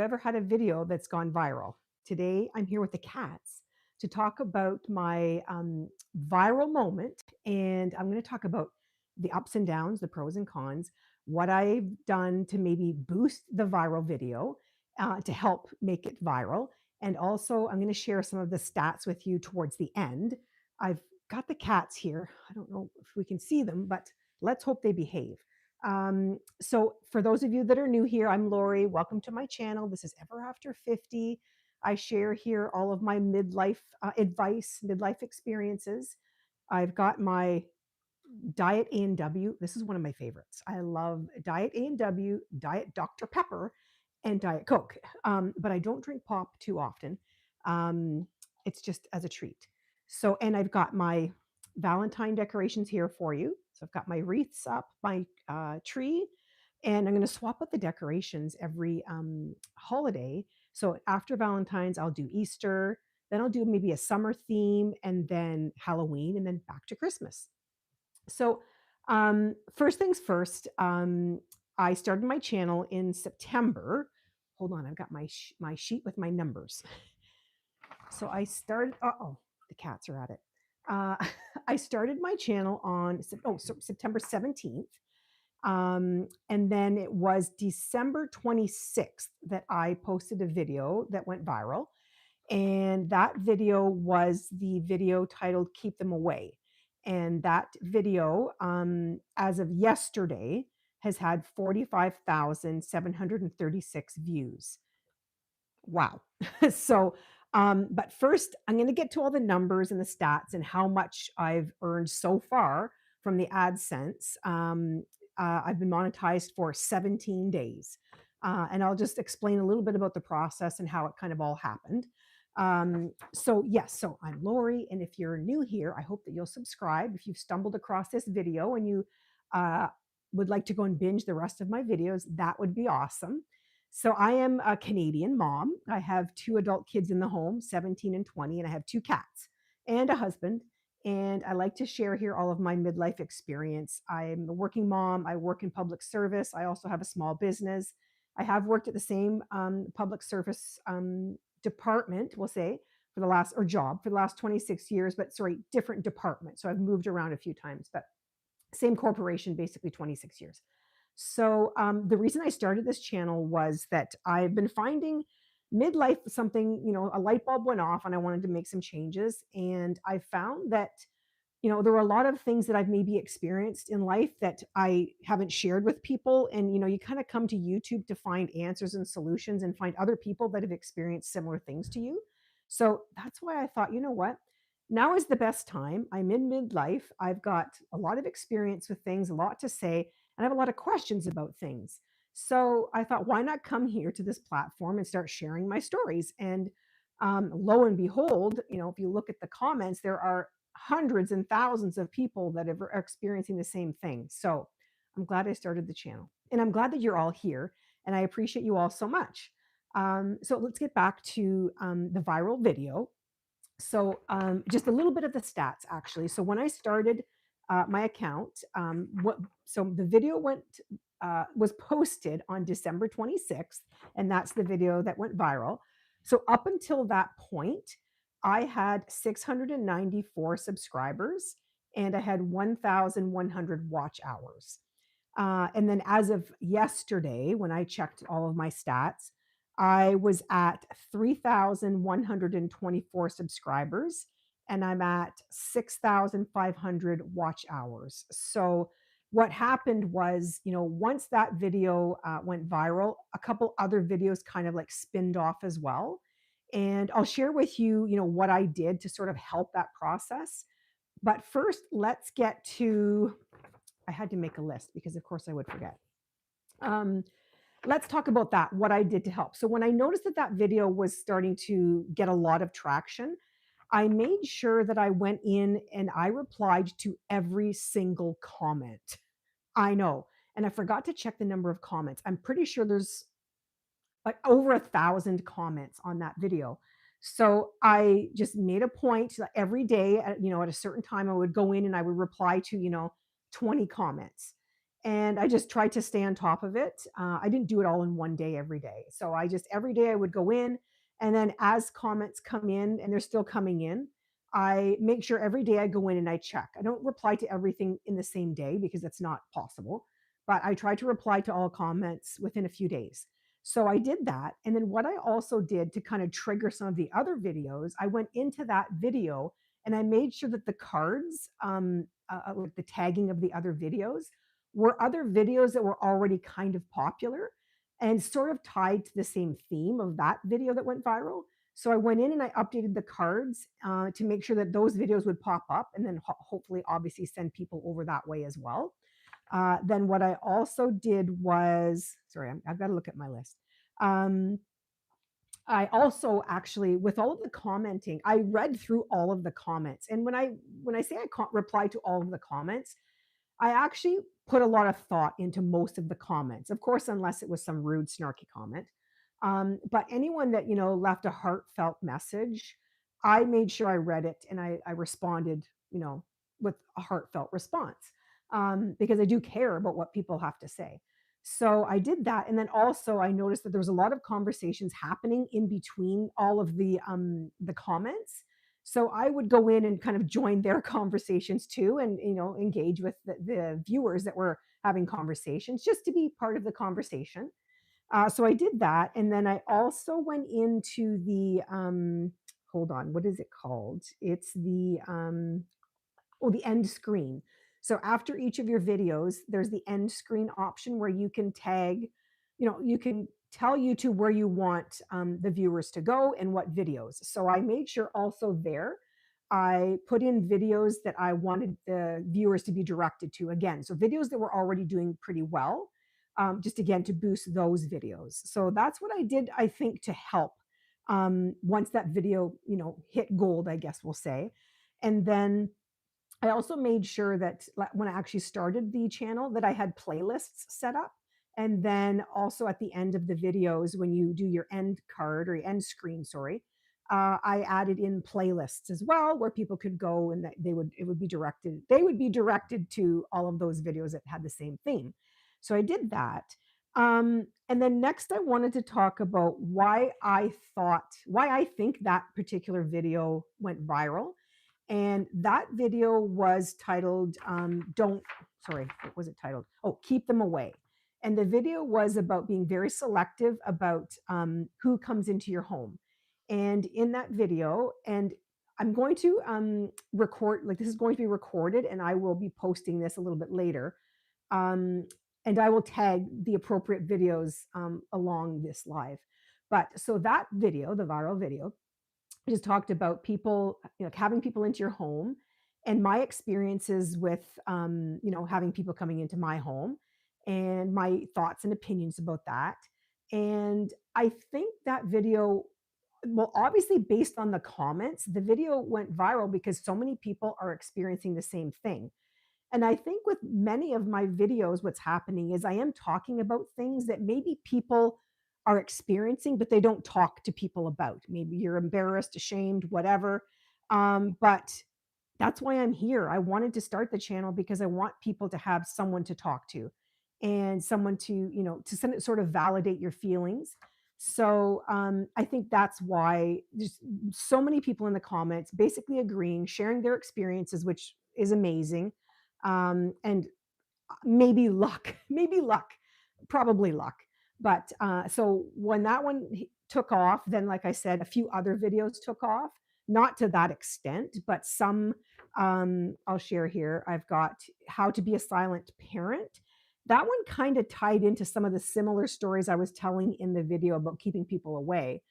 Ever had a video that's gone viral? Today, I'm here with the cats to talk about my viral moment. And I'm going to talk about the ups and downs, the pros and cons, what I've done to maybe boost the viral video to help make it viral. And also, I'm going to share some of the stats with you towards the end. I've got the cats here. I don't know if we can see them, but let's hope they behave. So for those of you that are new here, I'm Lori. Welcome to my channel. This is Ever After 50. I share here all of my midlife advice, midlife experiences. I've got my Diet A&W. This is one of my favorites. I love Diet A&W, Diet Dr. Pepper, and Diet Coke. But I don't drink pop too often. It's just as a treat. So, and I've got my Valentine decorations here for you. So I've got my wreaths up, my tree, and I'm going to swap out the decorations every holiday. So after Valentine's, I'll do Easter, then I'll do maybe a summer theme, and then Halloween, and then back to Christmas. So, first things first, I started my channel in September. Hold on, I've got my sheet with my numbers. So I started. Oh, the cats are at it. Uh, I started my channel on September 17th, and then it was December 26th that I posted a video that went viral. And that video was the video titled Keep Them Away. And that video, as of yesterday, has had 45,736 views. Wow. So, but first, I'm going to get to all the numbers and the stats and how much I've earned so far from the AdSense. I've been monetized for 17 days. And I'll just explain a little bit about the process and how it kind of all happened. So I'm Lori, and if you're new here, I hope that you'll subscribe. If you've stumbled across this video and you uh, would like to go and binge the rest of my videos, that would be awesome. So I am a Canadian mom. I have two adult kids in the home, 17 and 20, and I have two cats and a husband. And I like to share here all of my midlife experience. I'm a working mom. I work in public service. I also have a small business. I have worked at the same public service department, we'll say, for the last, or job for the last 26 years, but sorry, different department. So I've moved around a few times, but same corporation, basically 26 years. So the reason I started this channel was that I've been finding midlife something, a light bulb went off and I wanted to make some changes. And I found that, there were a lot of things that I've maybe experienced in life that I haven't shared with people. And, you kind of come to YouTube to find answers and solutions and find other people that have experienced similar things to you. So that's why I thought, you know what? Now is the best time. I'm in midlife. I've got a lot of experience with things, a lot to say, and I have a lot of questions about things. So I thought, why not come here to this platform and start sharing my stories? And lo and behold, if you look at the comments, there are hundreds and thousands of people that are experiencing the same thing. So I'm glad I started the channel. And I'm glad that you're all here. And I appreciate you all so much. So let's get back to the viral video. So just a little bit of the stats, actually. So when I started my account, so the video was posted on December 26th, and that's the video that went viral. So up until that point, I had 694 subscribers and I had 1,100 watch hours. And then as of yesterday, when I checked all of my stats, I was at 3,124 subscribers and I'm at 6,500 watch hours. So what happened was, once that video went viral, a couple other videos kind of like spinned off as well. And I'll share with you, what I did to sort of help that process. But first, let's get to, I had to make a list because of course I would forget. Let's talk about that, what I did to help. So when I noticed that that video was starting to get a lot of traction, I made sure that I went in and I replied to every single comment. I know. And I forgot to check the number of comments. I'm pretty sure there's like over 1,000 comments on that video. So I just made a point that every day, at a certain time, I would go in and I would reply to, 20 comments. and I just tried to stay on top of it. I didn't do it all in one day every day. So I just every day I would go in, and then as comments come in, and they're still coming in, I make sure every day I go in and I check. I don't reply to everything in the same day because it's not possible, but I try to reply to all comments within a few days. So I did that. And then what I also did to kind of trigger some of the other videos, I went into that video and I made sure that the cards, with the tagging of the other videos, were other videos that were already kind of popular and sort of tied to the same theme of that video that went viral. So I went in and I updated the cards to make sure that those videos would pop up and then hopefully, obviously, send people over that way as well. Then what I also did was, sorry, I've got to look at my list. Um, I also actually, with all of the commenting, I read through all of the comments, and when I say reply to all of the comments, I actually put a lot of thought into most of the comments. Of course, unless it was some rude, snarky comment. But anyone that, left a heartfelt message, I made sure I read it and I responded, with a heartfelt response, because I do care about what people have to say. So I did that. And then also I noticed that there was a lot of conversations happening in between all of the comments. So I would go in and kind of join their conversations too, and engage with the viewers that were having conversations, just to be part of the conversation. So I did that, and then I also went into the hold on, what is it called? It's the end screen. So after each of your videos, there's the end screen option where you can tag, you can tell YouTube where you want the viewers to go and what videos. So I made sure also there I put in videos that I wanted the viewers to be directed to again. So videos that were already doing pretty well, just again to boost those videos. So that's what I did, I think, to help once that video, hit gold, I guess we'll say. And then I also made sure that when I actually started the channel that I had playlists set up. And then also at the end of the videos, when you do your end card or your end screen, sorry, I added in playlists as well where people could go and that they would be directed to all of those videos that had the same theme. So I did that. And then next I wanted to talk about why I think that particular video went viral, and that video was titled, Don't, sorry, what was it titled? Oh, Keep Them Away. And the video was about being very selective about who comes into your home. And in that video, and I'm going to record, like, this is going to be recorded, and I will be posting this a little bit later. Um, and I will tag the appropriate videos along this live. But so that video, the viral video, just talked about people, having people into your home and my experiences with, having people coming into my home and my thoughts and opinions about that. And I think that video, well, obviously, based on the comments, the video went viral because so many people are experiencing the same thing. And I think with many of my videos, what's happening is I am talking about things that maybe people are experiencing, but they don't talk to people about. Maybe you're embarrassed, ashamed, whatever. But that's why I'm here. I wanted to start the channel because I want people to have someone to talk to and someone to, sort of validate your feelings. So I think that's why there's so many people in the comments basically agreeing, sharing their experiences, which is amazing. And maybe luck, maybe luck, probably luck. But so when that one took off, then like I said, a few other videos took off, not to that extent, but some. I'll share here. I've got how to be a silent parent. That one kind of tied into some of the similar stories I was telling in the video about keeping people away,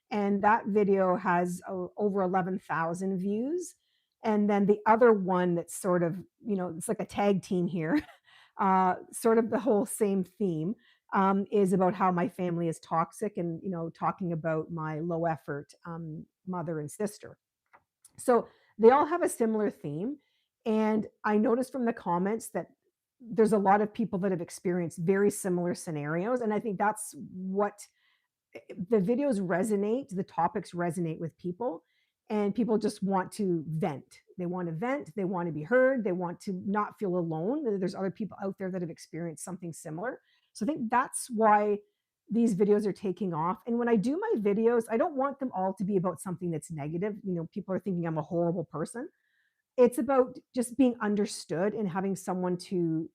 and that video has over 11,000 views. And then the other one that's sort of, it's like a tag team here, sort of the whole same theme, is about how my family is toxic and, talking about my low effort mother and sister. So they all have a similar theme. And I noticed from the comments that there's a lot of people that have experienced very similar scenarios. And I think that's what the videos resonate, the topics resonate with people. and people just want to vent. They want to vent, they want to be heard, they want to not feel alone. There's other people out there that have experienced something similar. So I think that's why these videos are taking off. And when I do my videos, I don't want them all to be about something that's negative. People are thinking I'm a horrible person. It's about just being understood and having someone to,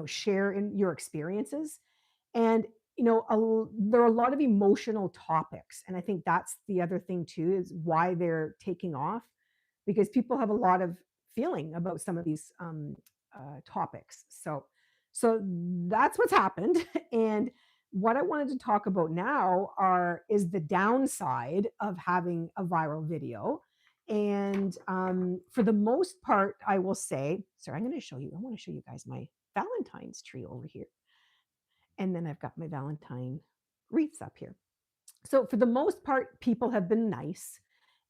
share in your experiences. And, there are a lot of emotional topics. And I think that's the other thing too, is why they're taking off, because people have a lot of feeling about some of these topics. So that's what's happened. And what I wanted to talk about now is the downside of having a viral video. And for the most part, I will say, sorry, I'm going to show you. I want to show you guys my Valentine's tree over here. And then I've got my Valentine wreaths up here. So for the most part, people have been nice.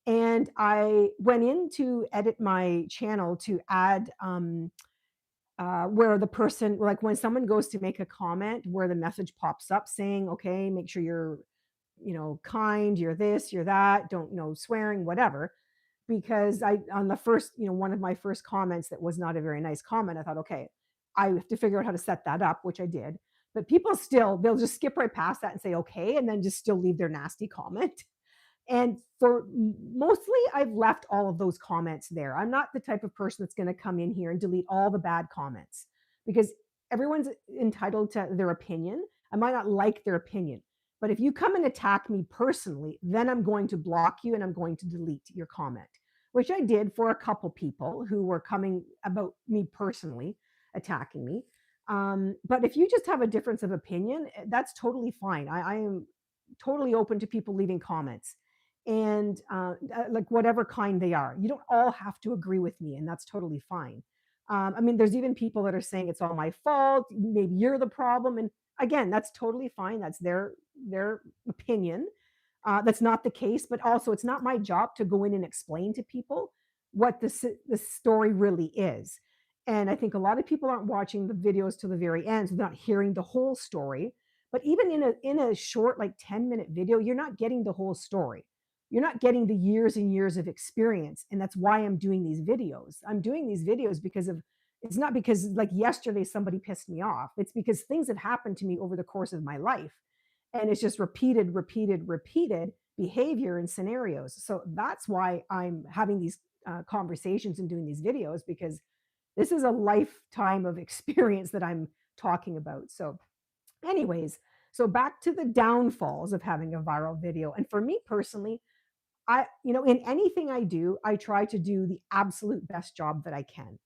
And I went in to edit my channel to add where the person, like when someone goes to make a comment, where the message pops up saying, okay, make sure you're, kind, you're this, you're that, don't no swearing, whatever. Because on the first, one of my first comments that was not a very nice comment, I thought, okay, I have to figure out how to set that up, which I did. But people still, they'll just skip right past that and say, okay, and then just still leave their nasty comment. And for mostly, I've left all of those comments there. I'm not the type of person that's going to come in here and delete all the bad comments, because everyone's entitled to their opinion. I might not like their opinion, but if you come and attack me personally, then I'm going to block you and I'm going to delete your comment, which I did for a couple people who were coming about me personally, attacking me. But if you just have a difference of opinion, that's totally fine. I am totally open to people leaving comments, and like whatever kind they are. You don't all have to agree with me, and that's totally fine. I mean, there's even people that are saying it's all my fault. Maybe you're the problem, and again, that's totally fine. That's their opinion. That's not the case, but also it's not my job to go in and explain to people what the story really is. And I think a lot of people aren't watching the videos to the very end, so they're not hearing the whole story. But even in a short, like 10-minute video, you're not getting the whole story. You're not getting the years and years of experience. And that's why I'm doing these videos. I'm doing these videos because of, it's not because like yesterday somebody pissed me off. It's because things have happened to me over the course of my life. And it's just repeated behavior and scenarios. So that's why I'm having these conversations and doing these videos, because this is a lifetime of experience that I'm talking about. So, anyways, so back to the downfalls of having a viral video. And for me personally, in anything I do, I try to do the absolute best job that I can.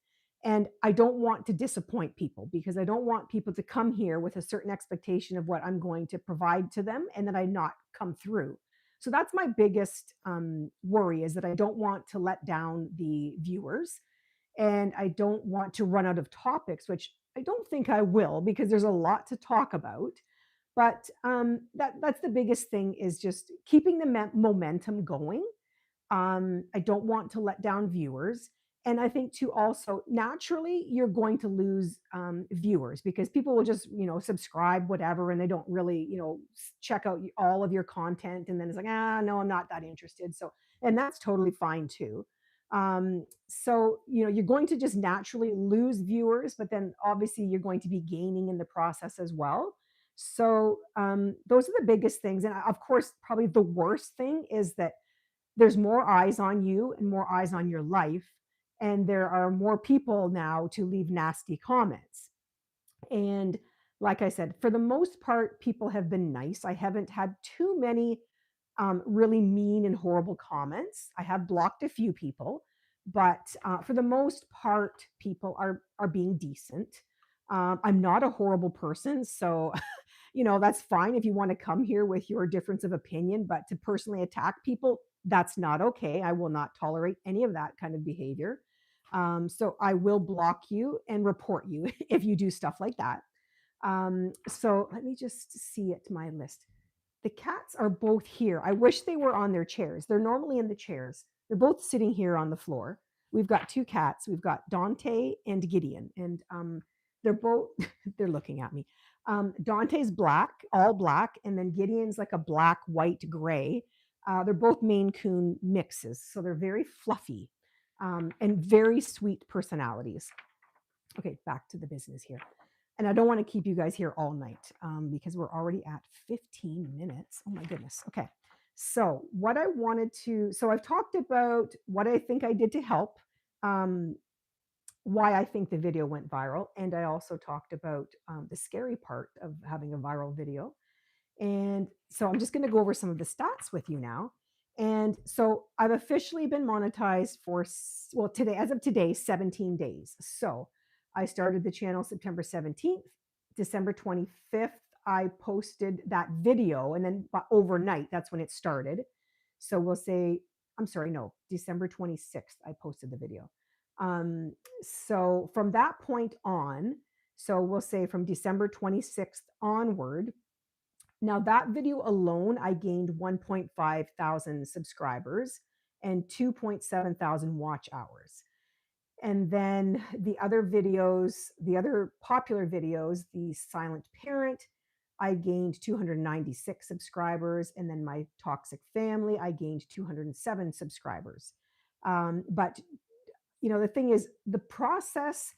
And I don't want to disappoint people, because I don't want people to come here with a certain expectation of what I'm going to provide to them and that I not come through. So that's my biggest worry, is that I don't want to let down the viewers, and I don't want to run out of topics, which I don't think I will, because there's a lot to talk about. But that's the biggest thing, is just keeping the momentum going. I don't want to let down viewers. And I think too, also naturally, you're going to lose viewers, because people will just, subscribe, whatever, and they don't really, check out all of your content. And then it's like, no, I'm not that interested. So, and that's totally fine too. So, you're going to just naturally lose viewers, but then obviously you're going to be gaining in the process as well. So, those are the biggest things. And of course, probably the worst thing is that there's more eyes on you and more eyes on your life. And there are more people now to leave nasty comments. And like I said, for the most part, people have been nice. I haven't had too many really mean and horrible comments. I have blocked a few people, but for the most part, people are being decent. I'm not a horrible person, so that's fine if you want to come here with your difference of opinion, but to personally attack people, that's not okay. I will not tolerate any of that kind of behavior. So I will block you and report you if you do stuff like that. So let me just see it, my list. The cats are both here. I wish they were on their chairs. They're normally in the chairs. They're both sitting here on the floor. We've got two cats. We've got Dante and Gideon, and they're both they're looking at me. Dante's black, all black, and then Gideon's like a black, white, gray. They're both Maine Coon mixes, so they're very fluffy and very sweet personalities. Okay, back to the business here. And I don't want to keep you guys here all night because we're already at 15 minutes. Oh my goodness. Okay. So, what I wanted to, so I've talked about what I think I did to help, um, why I think the video went viral. And I also talked about the scary part of having a viral video. And so I'm just going to go over some of the stats with you now. And so I've officially been monetized for, well, today, as of today, 17 days. So I started the channel September 17th, December 25th. I posted that video, and then overnight, that's when it started. So we'll say, I'm sorry, no, December 26th, I posted the video. So from that point on, so we'll say from December 26th onward, now that video alone, I gained 1.5 thousand subscribers and 2.7 thousand watch hours. And then the other videos, the other popular videos, the silent parent, I gained 296 subscribers. And then my toxic family, I gained 207 subscribers. But the thing is, the process,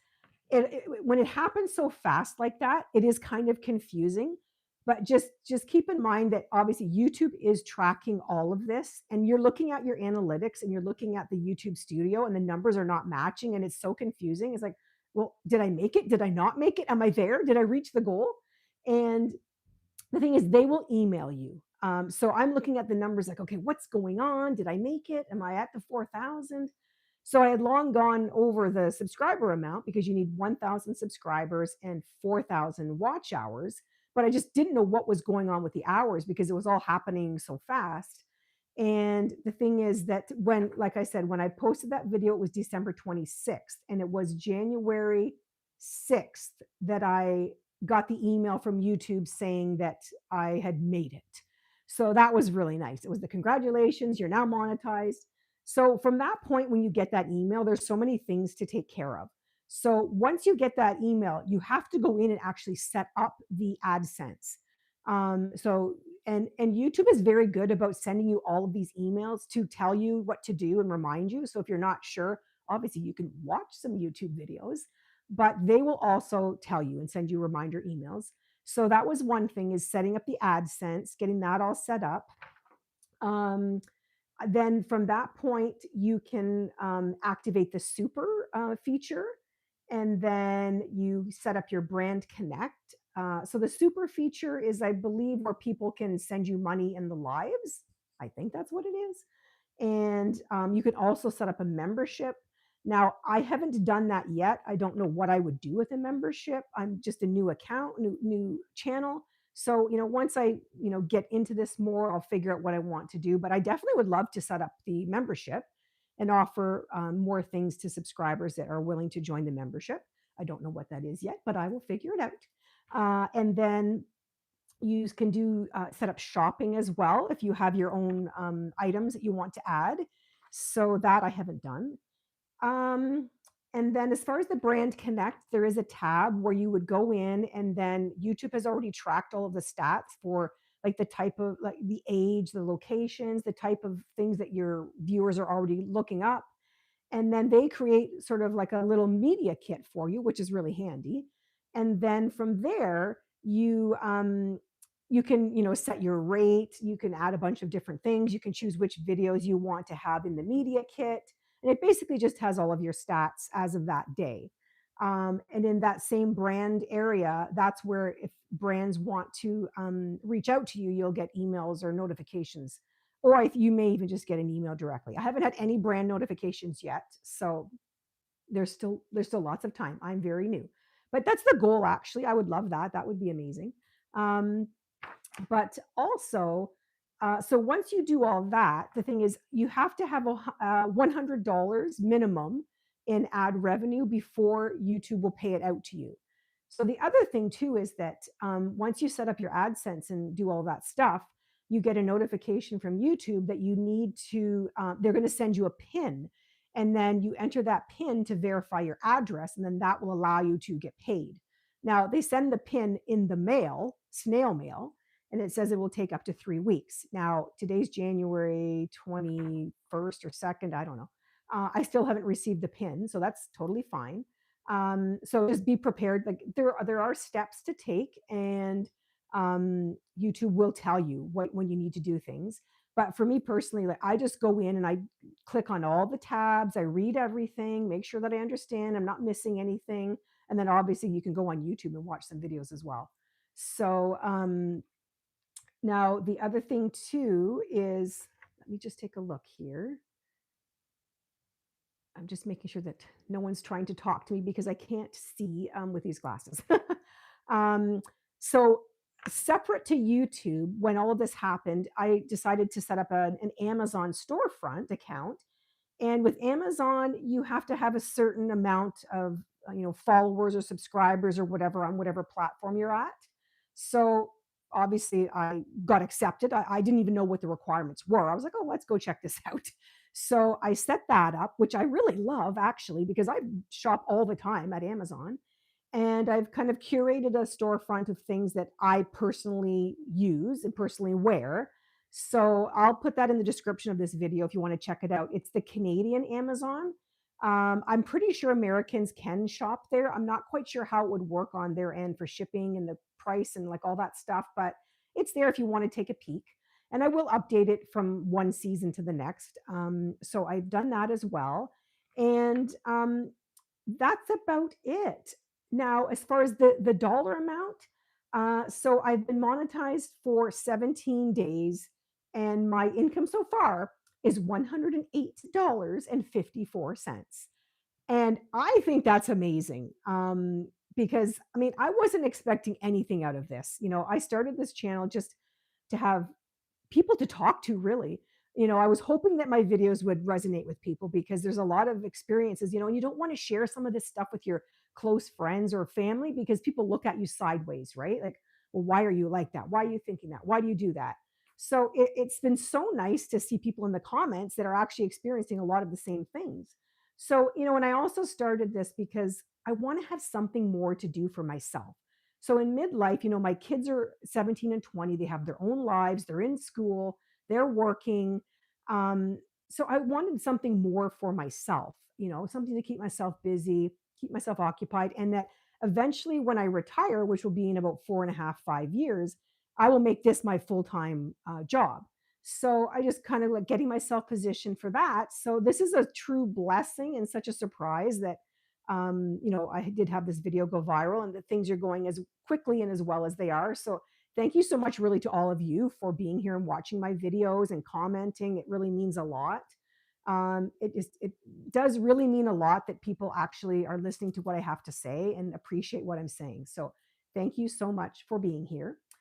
when it happens so fast like that, it is kind of confusing. But just keep in mind that obviously YouTube is tracking all of this, and you're looking at your analytics and you're looking at the YouTube studio, and the numbers are not matching, and it's so confusing. It's like, well, did I make it? Did I not make it? Am I there? Did I reach the goal? And the thing is, they will email you. So I'm looking at the numbers like, okay, what's going on? Did I make it? Am I at the 4,000? So I had long gone over the subscriber amount because you need 1,000 subscribers and 4,000 watch hours. But I just didn't know what was going on with the hours because it was all happening so fast. And the thing is that when, like I said, when I posted that video, it was December 26th, and it was January 6th that I got the email from YouTube saying that I had made it. So that was really nice. It was the congratulations, you're now monetized. So from that point, when you get that email, there's so many things to take care of. So once you get that email, you have to go in and actually set up the AdSense. So YouTube is very good about sending you all of these emails to tell you what to do and remind you. So if you're not sure, obviously you can watch some YouTube videos, but they will also tell you and send you reminder emails. So that was one thing, is setting up the AdSense, getting that all set up. Um, then from that point, you can activate the super feature, and then you set up your brand connect. So the super feature is, I believe, where people can send you money in the lives. I think that's what it is. And you can also set up a membership. Now, I haven't done that yet. I don't know what I would do with a membership. I'm just a new account, new channel. So, once I, get into this more, I'll figure out what I want to do. But I definitely would love to set up the membership and offer more things to subscribers that are willing to join the membership. I don't know what that is yet, but I will figure it out. And then you can do set up shopping as well if you have your own items that you want to add. So that I haven't done. Um, and then as far as the brand connect, there is a tab where you would go in, and then YouTube has already tracked all of the stats for like the type of, like the age, the locations, the type of things that your viewers are already looking up. And then they create sort of like a little media kit for you, which is really handy. And then from there, you can, set your rate, you can add a bunch of different things, you can choose which videos you want to have in the media kit, and it basically just has all of your stats as of that day. And in that same brand area, that's where if brands want to reach out to you, you'll get emails or notifications, or you may even just get an email directly. I haven't had any brand notifications yet, so there's still lots of time. I'm very new, but that's the goal. Actually, I would love that. That would be amazing. Um, but also, so once you do all that, the thing is, you have to have a $100 minimum in ad revenue before YouTube will pay it out to you. So the other thing too is that once you set up your AdSense and do all that stuff, you get a notification from YouTube that you need to. They're going to send you a PIN, and then you enter that PIN to verify your address, and then that will allow you to get paid. Now they send the PIN in the mail, snail mail, and it says it will take up to 3 weeks. Now, today's January 21st or 2nd, I don't know. I still haven't received the pin, so that's totally fine. So just be prepared. Like there are steps to take, and YouTube will tell you what when you need to do things. But for me personally, like I just go in and I click on all the tabs. I read everything, make sure that I understand. I'm not missing anything, and then obviously you can go on YouTube and watch some videos as well. So now the other thing too is, let me just take a look here. I'm just making sure that no one's trying to talk to me because I can't see with these glasses. um, so, separate to YouTube, when all of this happened, I decided to set up an Amazon storefront account, and with Amazon, you have to have a certain amount of, followers or subscribers or whatever on whatever platform you're at. So obviously I got accepted. I didn't even know what the requirements were. I was like, oh, let's go check this out. So I set that up, which I really love actually, because I shop all the time at Amazon. And I've kind of curated a storefront of things that I personally use and personally wear. So I'll put that in the description of this video if you want to check it out. It's the Canadian Amazon. I'm pretty sure Americans can shop there. I'm not quite sure how it would work on their end for shipping and the price and like all that stuff, but it's there if you want to take a peek. And I will update it from one season to the next. So I've done that as well. And that's about it. Now, as far as the dollar amount, so I've been monetized for 17 days, and my income so far is $108.54. And I think that's amazing, because I mean, I wasn't expecting anything out of this. I started this channel just to have people to talk to, really. I was hoping that my videos would resonate with people because there's a lot of experiences, and you don't want to share some of this stuff with your close friends or family because people look at you sideways, right? Like, well, why are you like that? Why are you thinking that? Why do you do that? So it's been so nice to see people in the comments that are actually experiencing a lot of the same things. So, and I also started this because I want to have something more to do for myself. So in midlife, my kids are 17 and 20. They have their own lives. They're in school. They're working. Um, so I wanted something more for myself, something to keep myself busy, keep myself occupied, and that eventually when I retire, which will be in about 4.5, 5 years, I will make this my full-time job. So I just kind of like getting myself positioned for that. So this is a true blessing and such a surprise that I did have this video go viral and that things are going as quickly and as well as they are. So thank you so much really to all of you for being here and watching my videos and commenting. It really means a lot. It does really mean a lot that people actually are listening to what I have to say and appreciate what I'm saying. So thank you so much for being here.